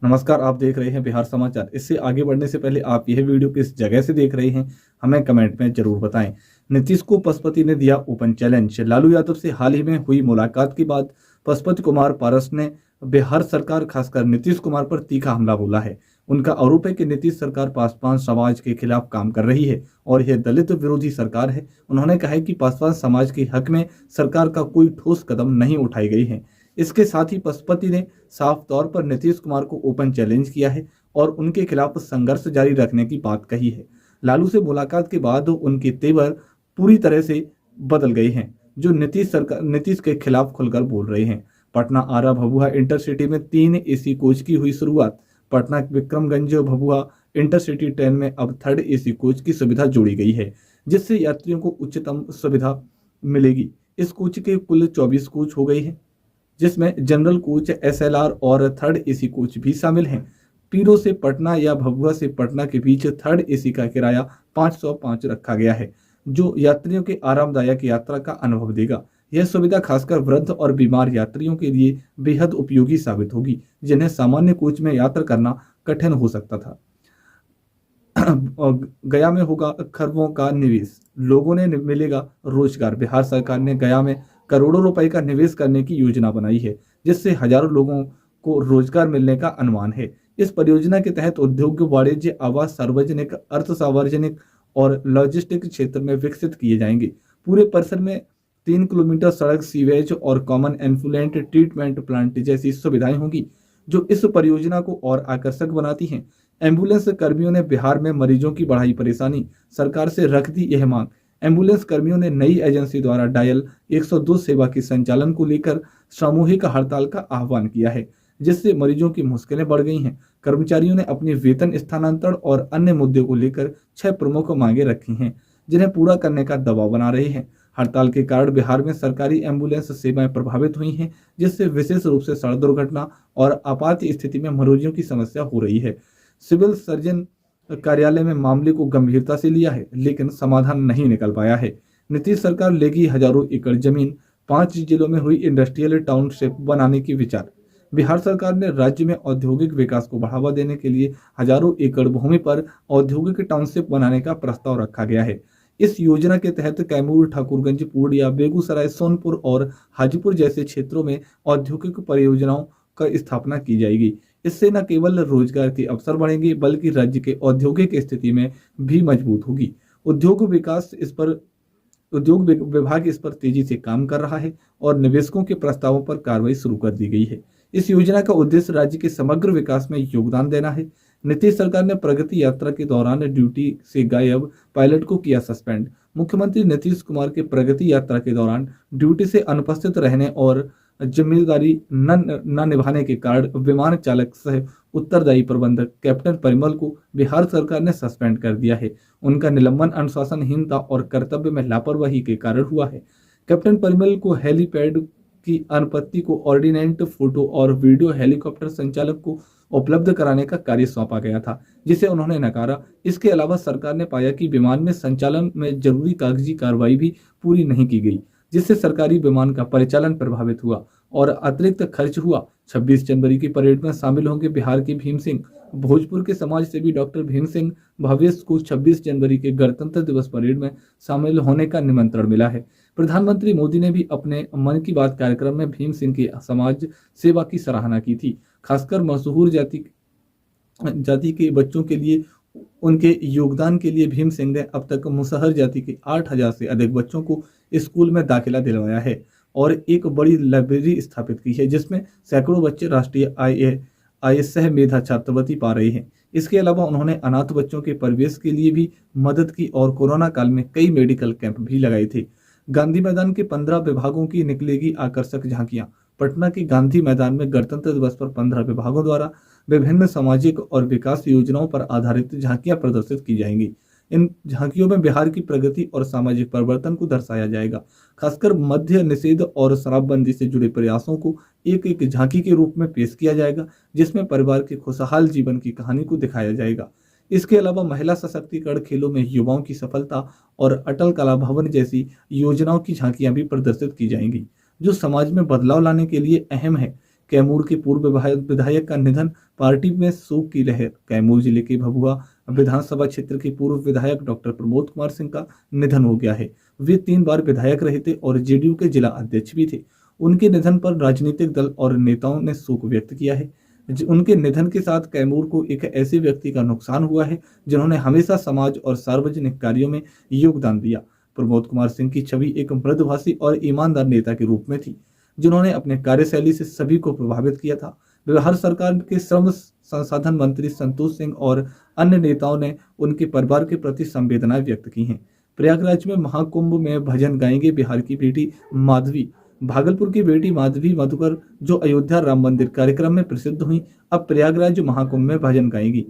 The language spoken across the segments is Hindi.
नमस्कार, आप देख रहे हैं बिहार समाचार। इससे आगे बढ़ने से पहले आप यह वीडियो किस जगह से देख रहे हैं, हमें कमेंट में जरूर बताएं। नीतीश को पशुपति ने दिया ओपन चैलेंज। लालू यादव से हाल ही में हुई मुलाकात के बाद पशुपति कुमार पारस ने बिहार सरकार, खासकर नीतीश कुमार पर तीखा हमला बोला है। उनका आरोप है कि नीतीश सरकार पासवान समाज के खिलाफ काम कर रही है और यह दलित विरोधी सरकार है। उन्होंने कहा है कि पासवान समाज के हक में सरकार का कोई ठोस कदम नहीं उठाई गई है। इसके साथ ही पशुपति ने साफ तौर पर नीतीश कुमार को ओपन चैलेंज किया है और उनके खिलाफ संघर्ष जारी रखने की बात कही है। लालू से मुलाकात के बाद उनके तेवर पूरी तरह से बदल गए हैं, जो नीतीश के खिलाफ खुलकर बोल रहे हैं। पटना आरा भभुआ इंटरसिटी में 3 एसी कोच की हुई शुरुआत। पटना विक्रमगंज भभुआ इंटरसिटी ट्रेन में अब 3rd एसी कोच की सुविधा जोड़ी गई है, जिससे यात्रियों को उच्चतम सुविधा मिलेगी। इस कोच के कुल 24 कोच हो गई है, जिसमें जनरल कोच, एसएलआर और 3rd एसी कोच भी शामिल हैं। पीरो से पटना या भभुआ से पटना के बीच 3rd एसी का किराया 505 रखा गया है, जो यात्रियों के आरामदायक यात्रा का अनुभव देगा। यह सुविधा खासकर वृद्ध और बीमार यात्रियों के लिए बेहद उपयोगी साबित होगी, जिन्हें सामान्य कोच में यात्रा करना कठिन हो सकता था। गया में होगा खरबों का निवेश, लोगों ने मिलेगा रोजगार। बिहार सरकार ने गया में करोड़ों रुपए का निवेश करने की योजना बनाई है, जिससे हजारों लोगों को रोजगार मिलने का अनुमान है। इस परियोजना के तहत उद्योग, वाणिज्य, आवास, सार्वजनिक, अर्ध सार्वजनिक और लॉजिस्टिक क्षेत्र में विकसित किए जाएंगे। पूरे परिसर में 3 किलोमीटर सड़क, सीवेज और कॉमन एनफ्लुएंट ट्रीटमेंट प्लांट जैसी सुविधाएं होंगी, जो इस परियोजना को और आकर्षक बनाती हैं। एम्बुलेंस कर्मियों ने बिहार में मरीजों की बढ़ाई परेशानी, सरकार से रख दी यह मांग। एम्बुलेंस कर्मियों ने नई एजेंसी द्वारा डायल 102 सेवा के संचालन को लेकर सामूहिक हड़ताल का आह्वान किया है, जिससे मरीजों की मुश्किलें बढ़ गई हैं। कर्मचारियों ने अपनी वेतन स्थानांतरण और अन्य मुद्दों को लेकर 6 प्रमुख मांगे रखी हैं, जिन्हें पूरा करने का दबाव बना रहे हैं। हड़ताल के कारण बिहार में सरकारी एम्बुलेंस सेवाएं प्रभावित हुई हैं, जिससे विशेष रूप से सड़क दुर्घटना और आपात स्थिति में मरीजों की समस्या हो रही है। सिविल सर्जन कार्यालय में मामले को गंभीरता से लिया है, लेकिन समाधान नहीं निकल पाया है। नीतीश सरकार लेगी हजारों एकड़ जमीन, 5 जिलों में हुई इंडस्ट्रियल टाउनशिप बनाने की विचार। बिहार सरकार ने राज्य में औद्योगिक विकास को बढ़ावा देने के लिए हजारों एकड़ भूमि पर औद्योगिक टाउनशिप बनाने का प्रस्ताव रखा गया है। इस योजना के तहत कैमूर, ठाकुरगंज, पूर्णिया, बेगूसराय, सोनपुर और हाजीपुर जैसे क्षेत्रों में औद्योगिक परियोजनाओं का स्थापना की जाएगी। इससे न केवल रोजगार के अवसर बढ़ेंगे, बल्कि राज्य के औद्योगिक स्थिति में भी मजबूत होगी। उद्योग विभाग इस पर तेजी से काम कर रहा है और निवेशकों के प्रस्तावों पर कार्रवाई शुरू कर दी गई है। इस योजना का उद्देश्य राज्य के समग्र विकास में योगदान देना है। नीतीश सरकार ने प्रगति यात्रा के दौरान ड्यूटी से गायब पायलट को किया सस्पेंड। मुख्यमंत्री नीतीश कुमार के प्रगति यात्रा के दौरान ड्यूटी से अनुपस्थित रहने और जिम्मेदारी न निभाने के कारण विमान चालक सह उत्तरदायी प्रबंधक कैप्टन परिमल को बिहार सरकार ने सस्पेंड कर दिया है। उनका निलंबन अनुशासनहीनता और कर्तव्य में लापरवाही के कारण हुआ है। कैप्टन परिमल को हेलीपैड की अनुपत्ति को ऑर्डिनेंट फोटो और वीडियो हेलीकॉप्टर संचालक को उपलब्ध कराने का कार्य सौंपा गया था, जिसे उन्होंने नकारा। इसके अलावा सरकार ने पाया कि विमान में संचालन में जरूरी कागजी कार्रवाई भी पूरी नहीं की गई, जिससे सरकारी विमान का परिचालन प्रभावित हुआ और अतिरिक्त खर्च हुआ। 26 जनवरी की परेड में शामिल होंगे बिहार के भीम सिंह। भोजपुर के समाज सेवी डॉक्टर भीम सिंह भवेश को 26 जनवरी के गणतंत्र दिवस परेड में शामिल होने का निमंत्रण मिला है। प्रधानमंत्री मोदी ने भी अपने मन की बात कार्यक्रम में भीम सिंह की समाज सेवा की सराहना की थी। खासकर मशहूर जाति के बच्चों के लिए उनके योगदान के लिए भीम सिंह ने अब तक मुसहर जाति के 8000 से अधिक बच्चों को स्कूल में दाखिला दिलवाया है और एक बड़ी लाइब्रेरी स्थापित की है, जिसमें सैकड़ों बच्चे राष्ट्रीय आय सह मेधा छात्रवृत्ति पा रहे हैं। इसके अलावा उन्होंने अनाथ बच्चों के प्रवेश के लिए भी मदद की और कोरोना काल में कई मेडिकल कैंप भी लगाए थे। गांधी मैदान के 15 विभागों की निकलेगी आकर्षक झांकियां। पटना के गांधी मैदान में गणतंत्र दिवस पर 15 विभागों द्वारा विभिन्न सामाजिक और विकास योजनाओं पर आधारित झांकियां प्रदर्शित की जाएंगी। इन झांकियों में बिहार की प्रगति और सामाजिक परिवर्तन को दर्शाया जाएगा। खासकर मद्य निषेध और शराबबंदी से जुड़े प्रयासों को एक एक झांकी के रूप में पेश किया जाएगा, जिसमें परिवार के खुशहाल जीवन की कहानी को दिखाया जाएगा। इसके अलावा महिला सशक्तिकरण, खेलों में युवाओं की सफलता और अटल कला भवन जैसी योजनाओं की झांकियां भी प्रदर्शित की जाएंगी, जो समाज में बदलाव लाने के लिए अहम है। कैमूर के पूर्व विधायक का निधन, पार्टी में शोक की लहर। कैमूर जिले के भभुआ विधानसभा क्षेत्र के पूर्व विधायक डॉक्टर प्रमोद कुमार सिंह का निधन हो गया है। वे 3 बार विधायक रहे थे और जेडीयू के जिला अध्यक्ष भी थे। उनके निधन पर राजनीतिक दल और नेताओं ने शोक व्यक्त किया है। उनके निधन के साथ कैमूर को एक ऐसे व्यक्ति का नुकसान हुआ है जिन्होंने हमेशा समाज और सार्वजनिक कार्यों में योगदान दिया। प्रमोद कुमार सिंह की छवि एक मृदुभाषी और ईमानदार नेता के रूप में थी, जिन्होंने अपने कार्यशैली से सभी को प्रभावित किया था। बिहार सरकार के श्रम संसाधन मंत्री संतोष सिंह और अन्य नेताओं ने उनके परिवार के प्रति संवेदनाएं व्यक्त की हैं। प्रयागराज में महाकुंभ में भजन गाएंगे बिहार की बेटी माधवी। भागलपुर की बेटी माधवी मधुकर, जो अयोध्या राम मंदिर कार्यक्रम में प्रसिद्ध हुई, अब प्रयागराज महाकुंभ में भजन गाएंगी।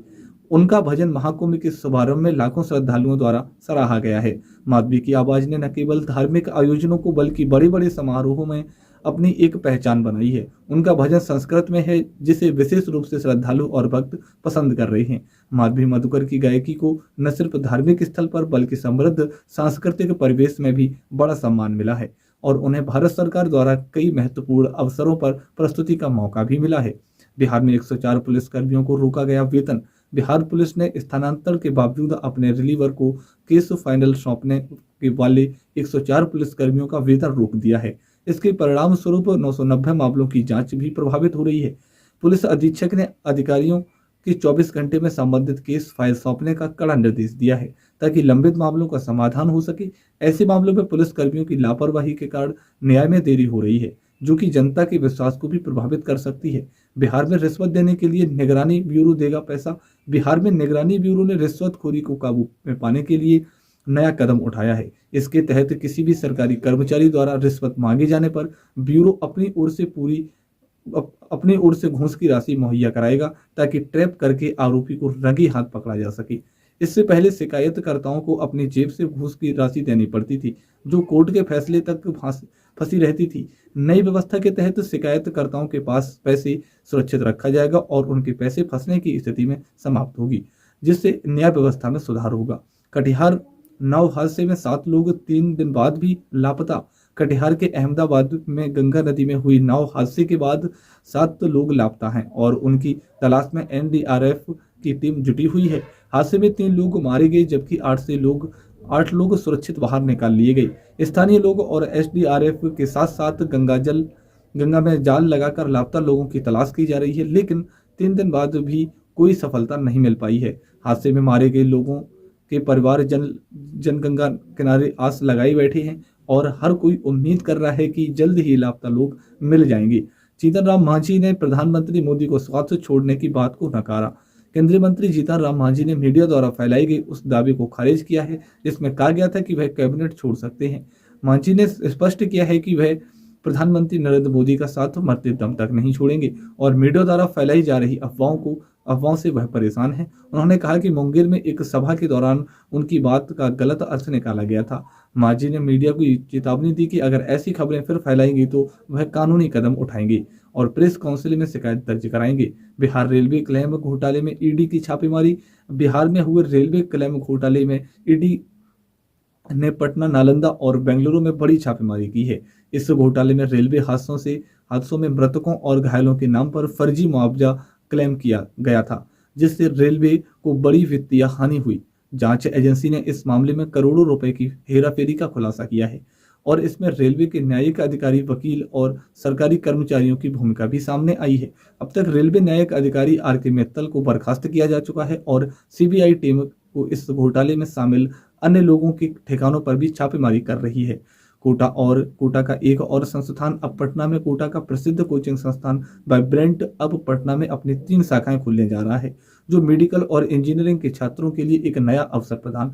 उनका भजन महाकुंभ के शुभारंभ में लाखों श्रद्धालुओं द्वारा सराहा गया है। माधवी की आवाज ने न केवल धार्मिक आयोजनों को बल्कि बड़े बड़े समारोहों में अपनी एक पहचान बनाई है। उनका भजन संस्कृत में है, जिसे विशेष रूप से श्रद्धालु और भक्त पसंद कर रहे हैं। माधवी मधुकर की गायकी को न सिर्फ धार्मिक स्थल पर बल्कि समृद्ध सांस्कृतिक परिवेश में भी बड़ा सम्मान मिला है और उन्हें भारत सरकार द्वारा कई महत्वपूर्ण अवसरों पर प्रस्तुति का मौका भी मिला है। बिहार में 104 पुलिसकर्मियों को रोका गया वेतन। बिहार पुलिस ने स्थानांतरण के बावजूद अपने रिलीवर को केस फाइनल सौंपने के वाले 104 पुलिसकर्मियों का वेतन रोक दिया है। इसके परिणाम स्वरूप 990 मामलों की जांच भी प्रभावित हो रही है। पुलिस अधीक्षक ने अधिकारियों के 24 घंटे में संबंधित केस फाइल सौंपने का कड़ा निर्देश दिया है ताकि लंबित मामलों का समाधान हो सके। ऐसे मामलों में पुलिसकर्मियों की लापरवाही के कारण न्याय में देरी हो रही है, जो कि जनता के विश्वास को भी प्रभावित कर सकती है। बिहार में रिश्वत देने के लिए निगरानी ब्यूरो देगा पैसा। बिहार में निगरानी ब्यूरो ने रिश्वतखोरी को काबू में पाने के लिए नया कदम उठाया है। इसके तहत किसी भी सरकारी कर्मचारी द्वारा रिश्वत मांगे जाने पर ब्यूरो अपनी ओर से घूस की राशि मुहैया कराएगा ताकि ट्रैप करके आरोपी को रंगे हाथ पकड़ा जा सके। इससे पहले शिकायतकर्ताओं को अपनी जेब से घूस की राशि देनी पड़ती थी, जो कोर्ट के फैसले तक फंसी रहती थी। नई व्यवस्था के तहत शिकायतकर्ताओं के पास पैसे सुरक्षित रखा जाएगा और उनके पैसे फंसने की स्थिति में समाप्त होगी, जिससे न्याय व्यवस्था में सुधार होगा। कटिहार नाव हादसे में 7 लोग 3 दिन बाद भी लापता। कटिहार के अहमदाबाद में गंगा नदी में हुई नाव हादसे के बाद 7 लोग लापता हैं और उनकी तलाश में एनडीआरएफ की टीम जुटी हुई है। हादसे में 3 लोग मारे गए जबकि 8 लोग सुरक्षित बाहर निकाल लिए गए। स्थानीय लोग और एसडीआरएफ के साथ साथ गंगा में जाल लगाकर लापता लोगों की तलाश की जा रही है, लेकिन 3 दिन बाद भी कोई सफलता नहीं मिल पाई है। हादसे में मारे गए लोगों के परिवार जनगंगा किनारे आस लगाए बैठे हैं और हर कोई उम्मीद कर रहा है कि जल्द ही लापता लोग मिल जाएंगे। जीतन राम मांझी ने प्रधानमंत्री मोदी को स्वास्थ्य छोड़ने की बात को नकारा। केंद्रीय मंत्री जीतन राम मांझी ने मीडिया द्वारा फैलाई गई उस दावे को खारिज किया है जिसमें कहा गया था कि वह कैबिनेट छोड़ सकते हैं। मांझी ने स्पष्ट किया है कि वह प्रधानमंत्री नरेंद्र मोदी का साथ मरते दम तक नहीं छोड़ेंगे और मीडिया द्वारा फैलाई जा रही अफवाहों से वह परेशान है। उन्होंने कहा कि मुंगेर में एक सभा के दौरान उनकी बात का गलत अर्थ निकाला गया था। मांझी ने मीडिया को चेतावनी दी कि अगर ऐसी खबरें फिर फैलाएंगी तो वह कानूनी कदम उठाएंगे और प्रेस काउंसिल में शिकायत दर्ज कराएंगे। बिहार रेलवे क्लेम घोटाले में ईडी की छापेमारी। बिहार में हुए रेलवे क्लेम घोटाले में ईडी ने पटना, नालंदा और बेंगलुरु में बड़ी छापेमारी की है। इस घोटाले में रेलवे हादसों में मृतकों और घायलों के नाम पर फर्जी मुआवजा क्लेम किया गया था, जिससे रेलवे को बड़ी वित्तीय हानि हुई। जांच एजेंसी ने इस मामले में करोड़ों रुपए की हेराफेरी का खुलासा किया है और इसमें रेलवे के न्यायिक अधिकारी, वकील और सरकारी कर्मचारियों की भूमिका भी सामने आई है। अब तक रेलवे न्यायिक अधिकारी आर.के. मित्तल को बर्खास्त किया जा चुका है और सीबीआई टीम को इस घोटाले में शामिल अन्य लोगों के ठिकानों पर भी छापेमारी कर रही है। कोटा का एक और संस्थान अब पटना में कोटा का प्रसिद्ध कोचिंग संस्थान वाइब्रेंट अब पटना में अपनी 3 शाखाएं खोलने जा रहा है, जो मेडिकल और इंजीनियरिंग के छात्रों के लिए एक नया अवसर प्रदान